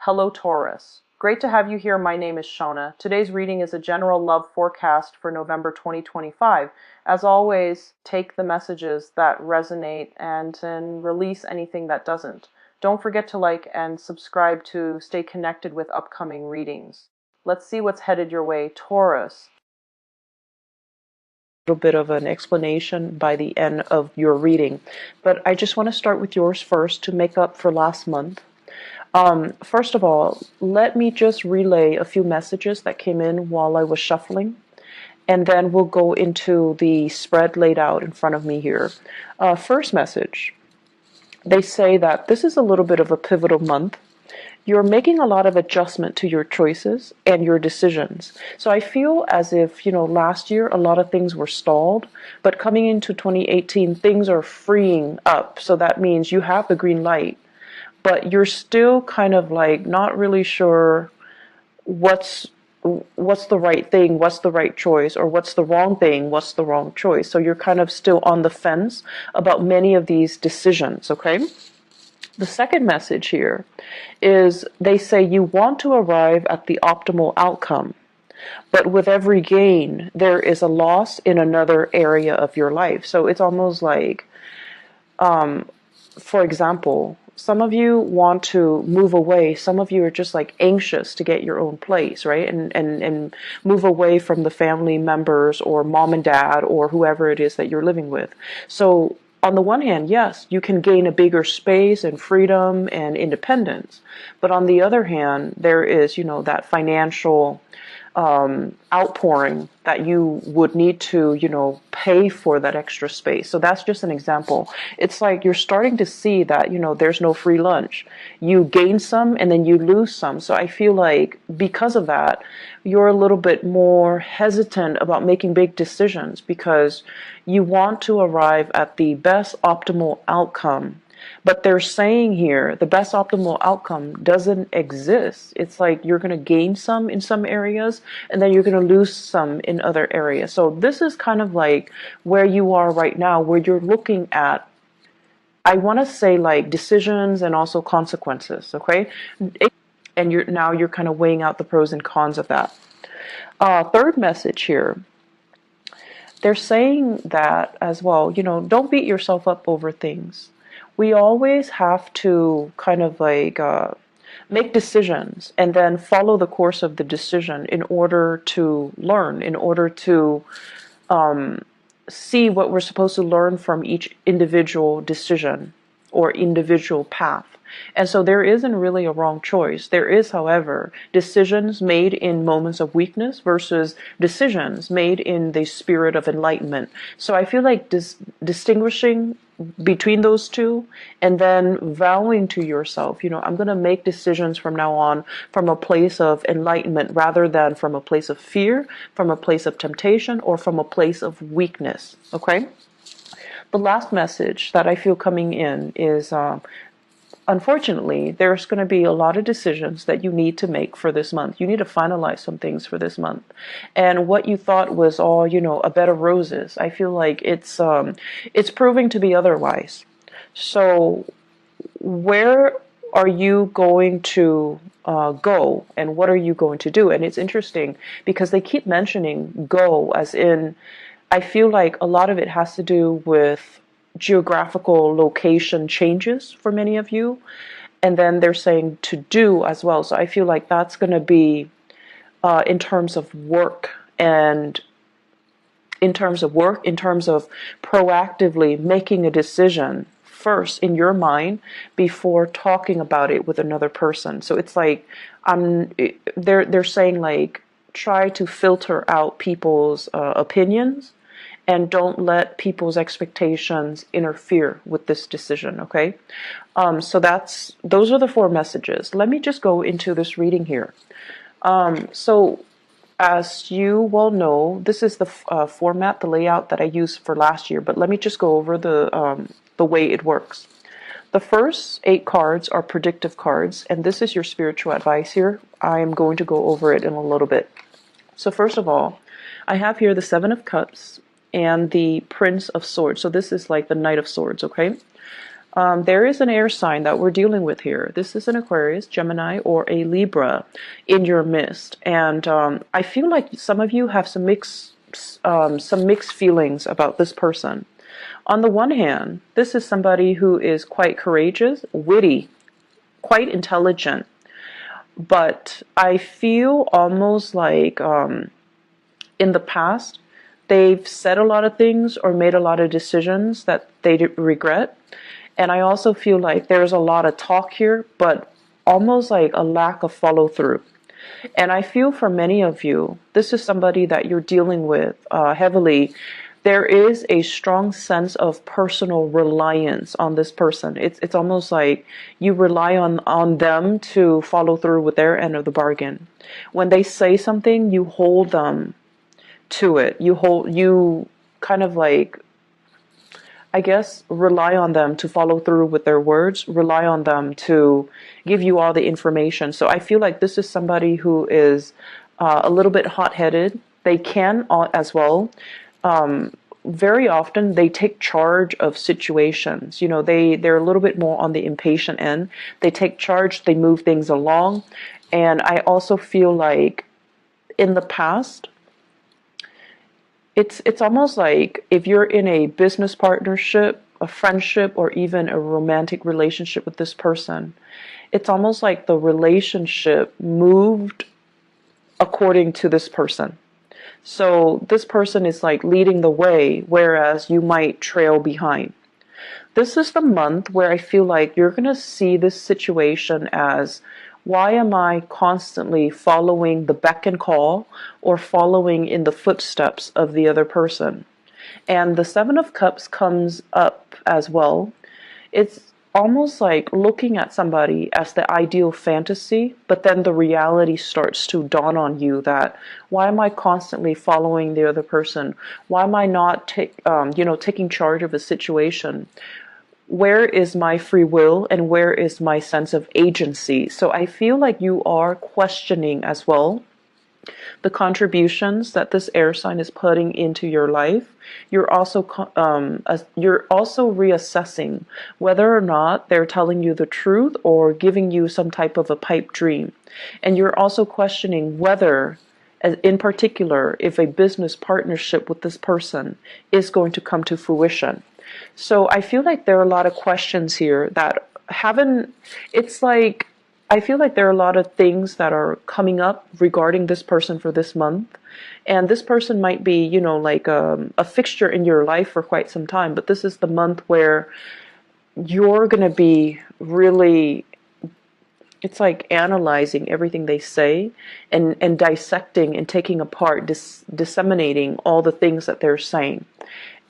Hello Taurus. Great to have you here. My name is Shona. Today's reading is a general love forecast for November 2025. As always, take the messages that resonate and release anything that doesn't. Don't forget to like and subscribe to stay connected with upcoming readings. Let's see what's headed your way, Taurus. Little bit of an explanation by the end of your reading, but I just want to start with yours first to make up for last month. First of all, let me just relay a few messages that came in while I was shuffling, and then we'll go into the spread laid out in front of me here. First message, they say that this is a little bit of a pivotal month. You're making a lot of adjustment to your choices and your decisions. So I feel as if, last year a lot of things were stalled, but coming into 2018, things are freeing up. So that means you have the green light, but you're still kind of like not really sure what's the right thing, what's the right choice, or what's the wrong thing, what's the wrong choice. So you're kind of still on the fence about many of these decisions, okay? The second message here is they say you want to arrive at the optimal outcome, but with every gain, there is a loss in another area of your life. So it's almost like, for example, some of you want to move away. Some of you are just like anxious to get your own place, right? And move away from the family members or mom and dad or whoever it is that you're living with. So on the one hand, yes, you can gain a bigger space and freedom and independence. But on the other hand, there is, that financial outpouring that you would need to, pay for that extra space. So that's just an example. It's like you're starting to see that, there's no free lunch. You gain some and then you lose some. So I feel like because of that, you're a little bit more hesitant about making big decisions because you want to arrive at the best optimal outcome. But they're saying here the best optimal outcome doesn't exist. It's like you're going to gain some in some areas and then you're going to lose some in other areas. So this is kind of like where you are right now, where you're looking at, I want to say like decisions and also consequences, okay? And you're kind of weighing out the pros and cons of that. Third message here. They're saying that as well, don't beat yourself up over things. We always have to kind of like make decisions and then follow the course of the decision in order to learn, in order to see what we're supposed to learn from each individual decision or individual path. And so there isn't really a wrong choice. There is, however, decisions made in moments of weakness versus decisions made in the spirit of enlightenment. So I feel like distinguishing between those two and then vowing to yourself, I'm going to make decisions from now on from a place of enlightenment rather than from a place of fear, from a place of temptation, or from a place of weakness, okay? The last message that I feel coming in is unfortunately, there's going to be a lot of decisions that you need to make for this month. You need to finalize some things for this month. And what you thought was all, a bed of roses, I feel like it's proving to be otherwise. So where are you going to go and what are you going to do? And it's interesting because they keep mentioning go as in, I feel like a lot of it has to do with geographical location changes for many of you, and then they're saying to do as well. So I feel like that's going to be in terms of work and in terms of proactively making a decision first in your mind before talking about it with another person. So it's like they're saying like try to filter out people's opinions and don't let people's expectations interfere with this decision, okay? So those are the 4 messages. Let me just go into this reading here. So as you well know, this is the format, the layout that I used for last year, but let me just go over the way it works. The first 8 cards are predictive cards, and this is your spiritual advice here. I am going to go over it in a little bit. So first of all, I have here the 7 of Cups, and the Prince of Swords. So this is like the Knight of Swords, okay? There is an air sign that we're dealing with here. This is an Aquarius, Gemini, or a Libra in your midst. And I feel like some of you have some mixed feelings about this person. On the one hand, this is somebody who is quite courageous, witty, quite intelligent. But I feel almost like in the past, they've said a lot of things or made a lot of decisions that they regret. And I also feel like there's a lot of talk here, but almost like a lack of follow through. And I feel for many of you, this is somebody that you're dealing with heavily. There is a strong sense of personal reliance on this person. It's almost like you rely on them to follow through with their end of the bargain. When they say something, you hold them to it. You kind of like, I guess, rely on them to follow through with their words, rely on them to give you all the information. So I feel like this is somebody who is a little bit hot-headed. They can as well. Very often they take charge of situations. You know, they're a little bit more on the impatient end. They take charge, they move things along. And I also feel like in the past, it's almost like if you're in a business partnership, a friendship, or even a romantic relationship with this person, it's almost like the relationship moved according to this person. So this person is like leading the way, whereas you might trail behind. This is the month where I feel like you're going to see this situation as, why am I constantly following the beck and call or following in the footsteps of the other person? And the Seven of Cups comes up as well. It's almost like looking at somebody as the ideal fantasy, but then the reality starts to dawn on you that, why am I constantly following the other person? Why am I not taking charge of a situation? Where is my free will and where is my sense of agency? So I feel like you are questioning as well the contributions that this air sign is putting into your life. You're also reassessing whether or not they're telling you the truth or giving you some type of a pipe dream. And you're also questioning whether, in particular, if a business partnership with this person is going to come to fruition. So I feel like there are a lot of questions here that I feel like there are a lot of things that are coming up regarding this person for this month. And this person might be, like a fixture in your life for quite some time. But this is the month where you're going to be really, it's like analyzing everything they say and dissecting and taking apart, disseminating all the things that they're saying.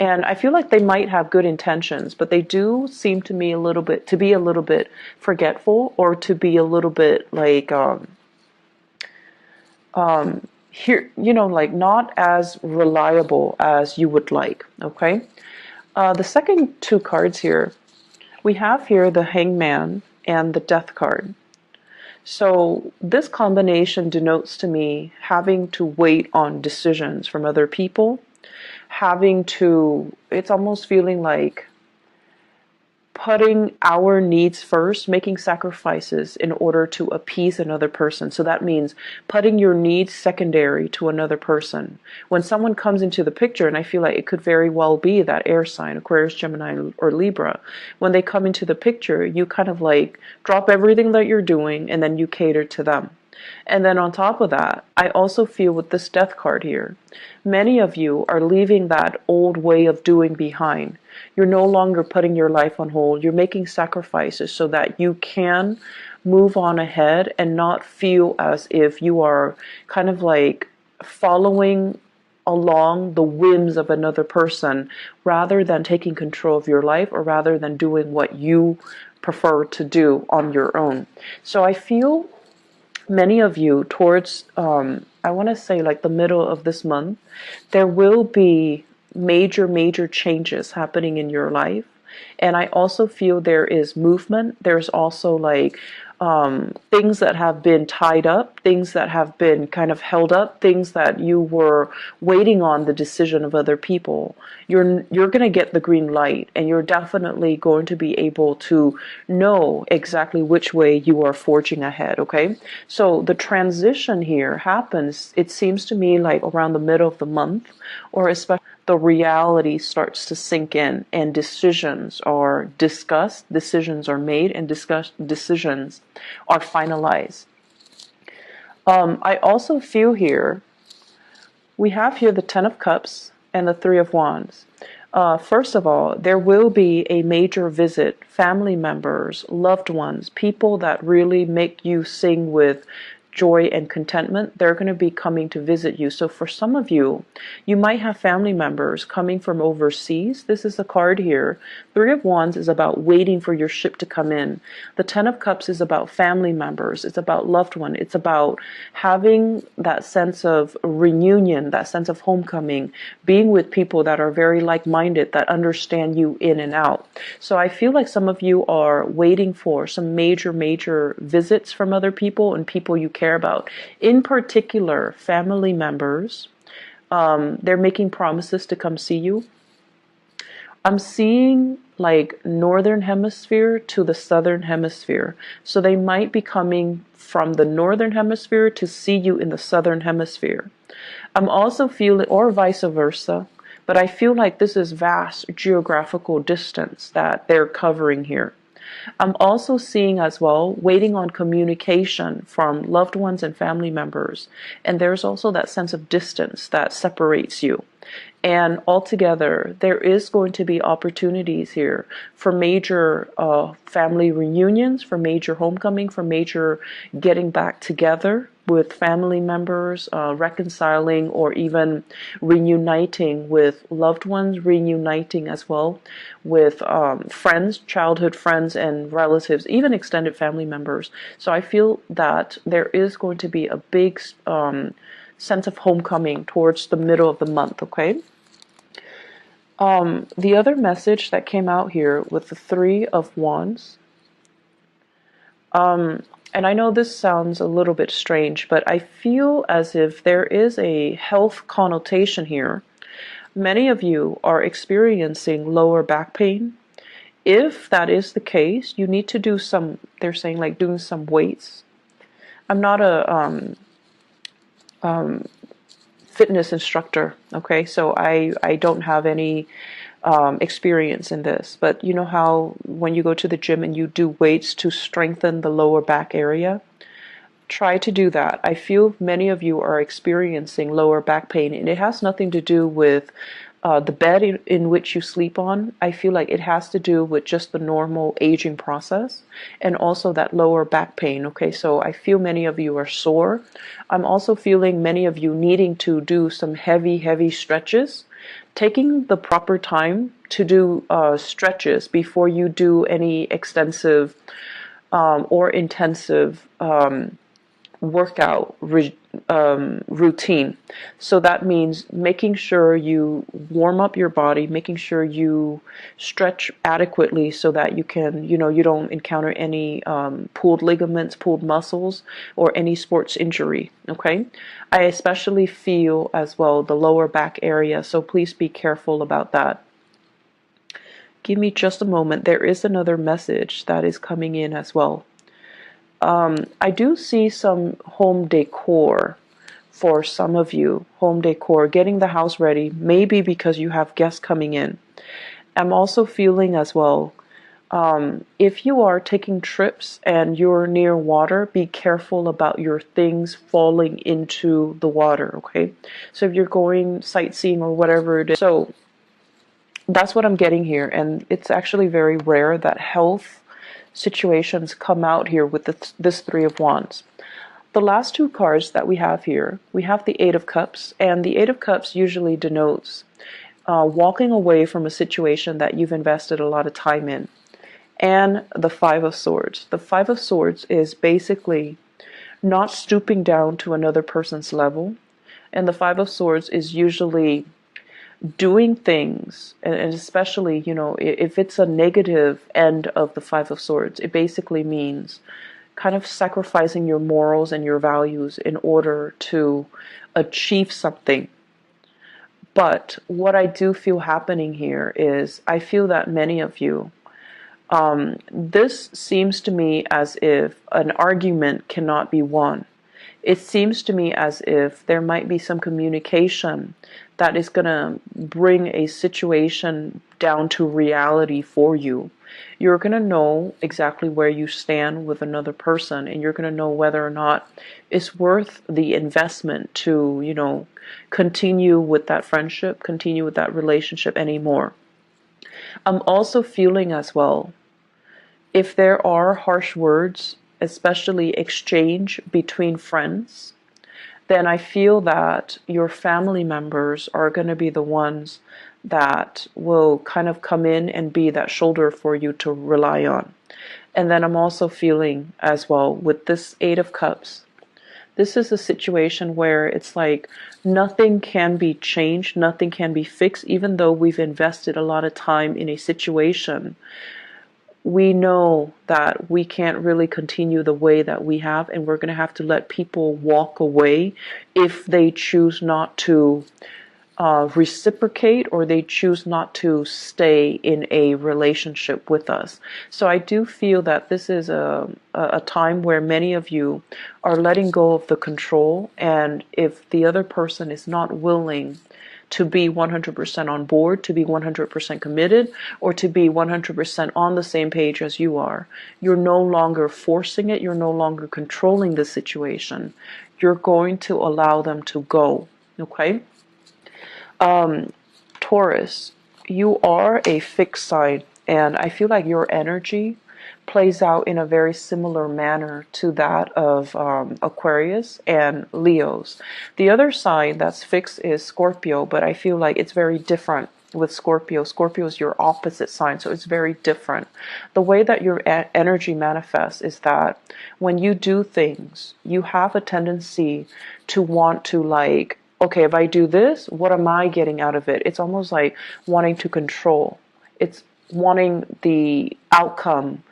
And I feel like they might have good intentions, but they do seem to me to be a little bit forgetful, or to be a little bit like like not as reliable as you would like. Okay. The second two cards here, we have here the Hangman and the Death card. So this combination denotes to me having to wait on decisions from other people. It's almost feeling like putting our needs first, making sacrifices in order to appease another person. So that means putting your needs secondary to another person. When someone comes into the picture, and I feel like it could very well be that air sign, Aquarius, Gemini, or Libra, when they come into the picture, you kind of like drop everything that you're doing and then you cater to them. And then on top of that, I also feel with this Death card here, many of you are leaving that old way of doing behind. You're no longer putting your life on hold. You're making sacrifices so that you can move on ahead and not feel as if you are kind of like following along the whims of another person, rather than taking control of your life, or rather than doing what you prefer to do on your own. So I feel many of you towards, I want to say like the middle of this month, there will be major changes happening in your life. And I also feel there is movement. There's also like things that have been tied up, things that have been kind of held up, things that you were waiting on the decision of other people. You're going to get the green light, and you're definitely going to be able to know exactly which way you are forging ahead, okay? So the transition here happens, it seems to me, like around the middle of the month, or especially the reality starts to sink in, and decisions are discussed, decisions are made, and decisions are finalized. I also feel here, we have here the Ten of Cups and the Three of Wands. First of all, there will be a major visit, family members, loved ones, people that really make you sing with joy and contentment. They're going to be coming to visit you. So for some of you, you might have family members coming from overseas. This is a card here. Three of Wands is about waiting for your ship to come in. The Ten of Cups is about family members. It's about loved one. It's about having that sense of reunion, that sense of homecoming, being with people that are very like-minded, that understand you in and out. So I feel like some of you are waiting for some major visits from other people and people you care about. In particular, family members. They're making promises to come see you. I'm seeing like northern hemisphere to the southern hemisphere. So they might be coming from the northern hemisphere to see you in the southern hemisphere. I'm also feeling, or vice versa, but I feel like this is vast geographical distance that they're covering here. I'm also seeing as well, waiting on communication from loved ones and family members. And there's also that sense of distance that separates you. And altogether, there is going to be opportunities here for major family reunions, for major homecoming, for major getting back together with family members, reconciling or even reuniting with loved ones, reuniting as well with friends, childhood friends and relatives, even extended family members. So I feel that there is going to be a big sense of homecoming towards the middle of the month, okay? The other message that came out here with the Three of Wands, and I know this sounds a little bit strange, but I feel as if there is a health connotation here. Many of you are experiencing lower back pain. If that is the case, you need to do some, they're saying like doing some weights. I'm not a fitness instructor, okay? So I don't have any experience in this, but you know how when you go to the gym and you do weights to strengthen the lower back area? Try to do that. I feel many of you are experiencing lower back pain, and it has nothing to do with the bed in which you sleep on. I feel like it has to do with just the normal aging process and also that lower back pain. Okay, so I feel many of you are sore. I'm also feeling many of you needing to do some heavy stretches. Taking the proper time to do stretches before you do any extensive or intensive workout routine. So that means making sure you warm up your body, making sure you stretch adequately so that you can, you don't encounter any pulled ligaments, pulled muscles, or any sports injury, okay? I especially feel as well the lower back area, so please be careful about that. Give me just a moment. There is another message that is coming in as well. I do see some home decor for some of you. Home decor, getting the house ready, maybe because you have guests coming in. I'm also feeling as well, if you are taking trips and you're near water, be careful about your things falling into the water, okay? So if you're going sightseeing or whatever it is. So that's what I'm getting here, and it's actually very rare that health situations come out here with this Three of Wands. The last two cards that we have here, we have the Eight of Cups, and the Eight of Cups usually denotes walking away from a situation that you've invested a lot of time in. And the Five of Swords. The Five of Swords is basically not stooping down to another person's level, and the Five of Swords is usually doing things, and especially, if it's a negative end of the Five of Swords, it basically means kind of sacrificing your morals and your values in order to achieve something. But what I do feel happening here is I feel that many of you, this seems to me as if an argument cannot be won. It seems to me as if there might be some communication that is going to bring a situation down to reality for you. You're going to know exactly where you stand with another person, and you're going to know whether or not it's worth the investment to, continue with that friendship, continue with that relationship anymore. I'm also feeling as well, if there are harsh words, especially exchange between friends, then I feel that your family members are going to be the ones that will kind of come in and be that shoulder for you to rely on. And then I'm also feeling as well with this Eight of Cups, this is a situation where it's like nothing can be changed, nothing can be fixed, even though we've invested a lot of time in a situation. We know that we can't really continue the way that we have, and we're going to have to let people walk away if they choose not to reciprocate, or they choose not to stay in a relationship with us. So I do feel that this is a time where many of you are letting go of the control, and if the other person is not willing to be 100% on board, to be 100% committed, or to be 100% on the same page as you are, you're no longer forcing it, you're no longer controlling the situation. You're going to allow them to go, okay? Taurus, you are a fixed sign, and I feel like your energy plays out in a very similar manner to that of Aquarius and Leos. The other sign that's fixed is Scorpio, but I feel like it's very different with Scorpio. Scorpio is your opposite sign, so it's very different. The way that your energy manifests is that when you do things, you have a tendency to want to, like, okay, if I do this, what am I getting out of it? It's almost like wanting to control. It's wanting the outcome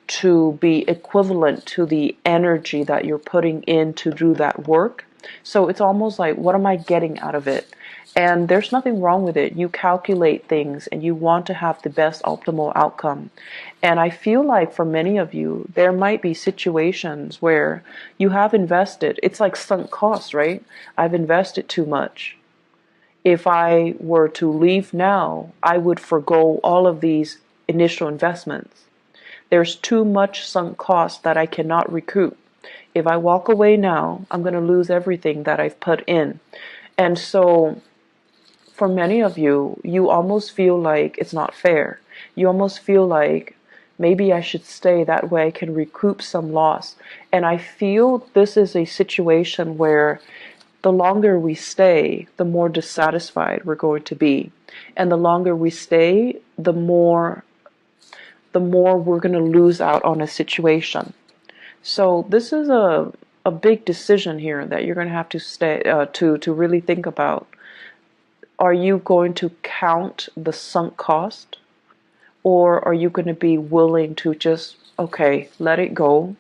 to be equivalent to the energy that you're putting in to do that work. So it's almost like, what am I getting out of it? And there's nothing wrong with it. You calculate things and you want to have the best optimal outcome. And I feel like for many of you, there might be situations where you have invested. It's like sunk cost, right? I've invested too much. If I were to leave now, I would forgo all of these initial investments. There's too much sunk cost that I cannot recoup. If I walk away now, I'm going to lose everything that I've put in. And so for many of you, you almost feel like it's not fair. You almost feel like maybe I should stay, that way I can recoup some loss. And I feel this is a situation where the longer we stay, the more dissatisfied we're going to be. And the longer we stay, the more we're going to lose out on a situation. So this is a big decision here that you're going to have to stay to really think about. Are you going to count the sunk cost, or are you going to be willing to just, okay, let it go?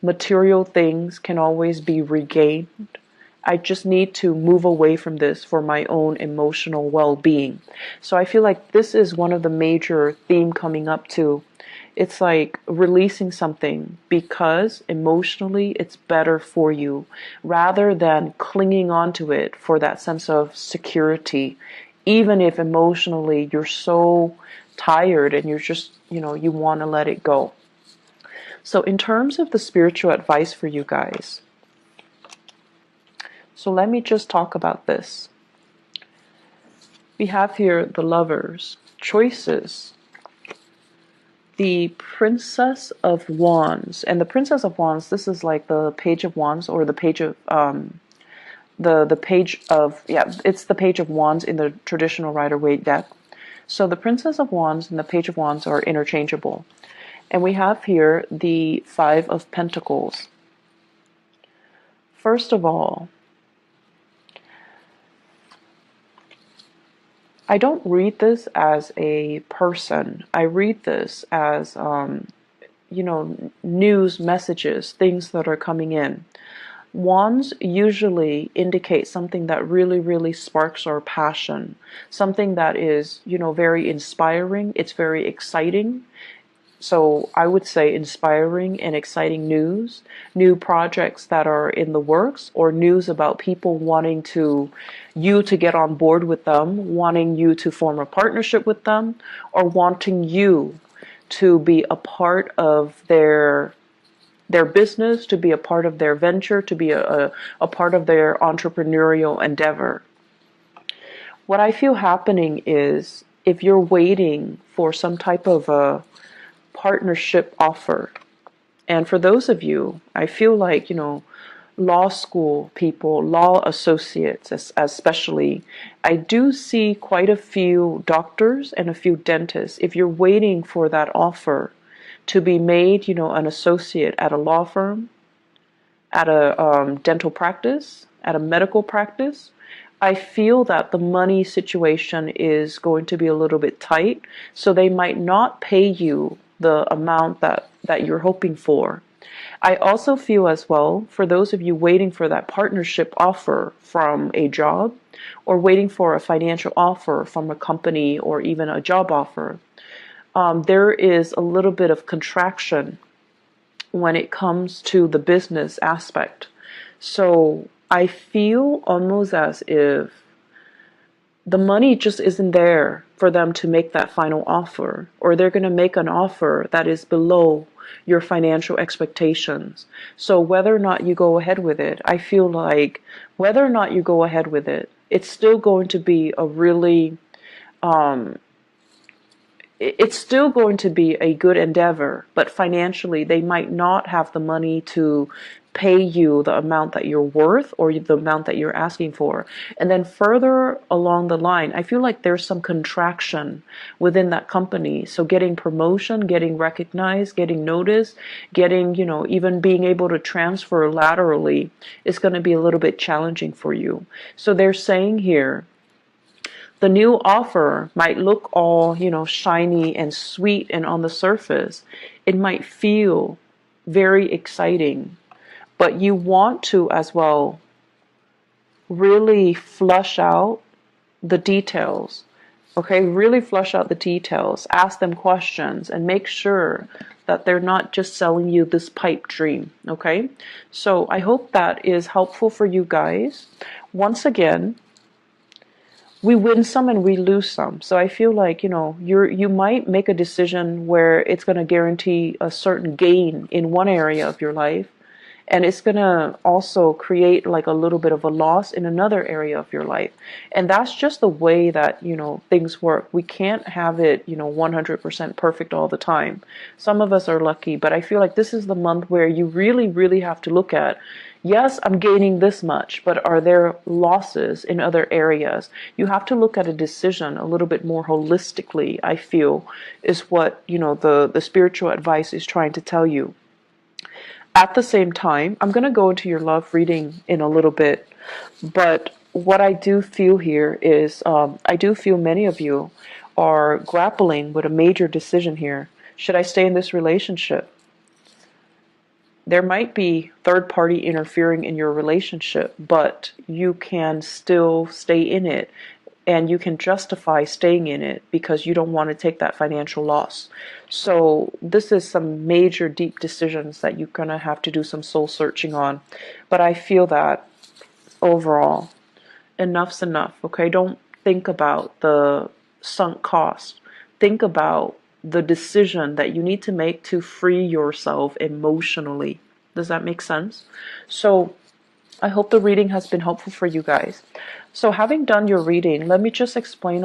Material things can always be regained. I just need to move away from this for my own emotional well-being. So I feel like this is one of the major theme coming up too. It's like releasing something because emotionally it's better for you, rather than clinging on to it for that sense of security, even if emotionally you're so tired and you're just, you want to let it go. So in terms of the spiritual advice for you guys, so let me just talk about this. We have here the Lovers, choices, the Princess of Wands. And the Princess of Wands, this is like the Page of Wands, or the page of the page of, it's the Page of Wands in the traditional Rider-Waite deck. So the Princess of Wands and the Page of Wands are interchangeable. And we have here the Five of Pentacles. First of all, I don't read this as a person. I read this as, news messages, things that are coming in. Wands usually indicate something that really, really sparks our passion, something that is, very inspiring. It's very exciting. So I would say inspiring and exciting news, new projects that are in the works, or news about people wanting you to get on board with them, wanting you to form a partnership with them, or wanting you to be a part of their business, to be a part of their venture, to be a part of their entrepreneurial endeavor. What I feel happening is, if you're waiting for some type of a partnership offer, and for those of you, I feel like, law school people, law associates especially, I do see quite a few doctors and a few dentists. If you're waiting for that offer to be made, an associate at a law firm, at a dental practice, at a medical practice, I feel that the money situation is going to be a little bit tight, so they might not pay you the amount that you're hoping for. I also feel as well, for those of you waiting for that partnership offer from a job, or waiting for a financial offer from a company, or even a job offer, there is a little bit of contraction when it comes to the business aspect. So I feel almost as if the money just isn't there for them to make that final offer, or they're going to make an offer that is below your financial expectations. So whether or not you go ahead with it, I feel like whether or not you go ahead with it, it's still going to be a really it's still going to be a good endeavor, but financially they might not have the money to pay you the amount that you're worth, or the amount that you're asking for. And then further along the line, I feel like there's some contraction within that company. So getting promotion, getting recognized, getting noticed, getting, even being able to transfer laterally is going to be a little bit challenging for you. So they're saying here, the new offer might look all, shiny and sweet, and on the surface, it might feel very exciting, but you want to as well really flush out the details. Okay, really flush out the details, ask them questions, and make sure that they're not just selling you this pipe dream. Okay, so I hope that is helpful for you guys. Once again, we win some and we lose some. So I feel like, you might make a decision where it's going to guarantee a certain gain in one area of your life, and it's going to also create like a little bit of a loss in another area of your life. And that's just the way that, things work. We can't have it, 100% perfect all the time. Some of us are lucky, but I feel like this is the month where you really, really have to look at, yes, I'm gaining this much, but are there losses in other areas? You have to look at a decision a little bit more holistically, I feel, is what, the spiritual advice is trying to tell you. At the same time, I'm going to go into your love reading in a little bit, but what I do feel here is, I do feel many of you are grappling with a major decision here. Should I stay in this relationship? There might be third party interfering in your relationship, but you can still stay in it, and you can justify staying in it because you don't want to take that financial loss. So this is some major deep decisions that you're going to have to do some soul searching on. But I feel that overall, enough's enough. Okay, don't think about the sunk cost. Think about the decision that you need to make to free yourself emotionally. Does that make sense? So I hope the reading has been helpful for you guys. So having done your reading, let me just explain a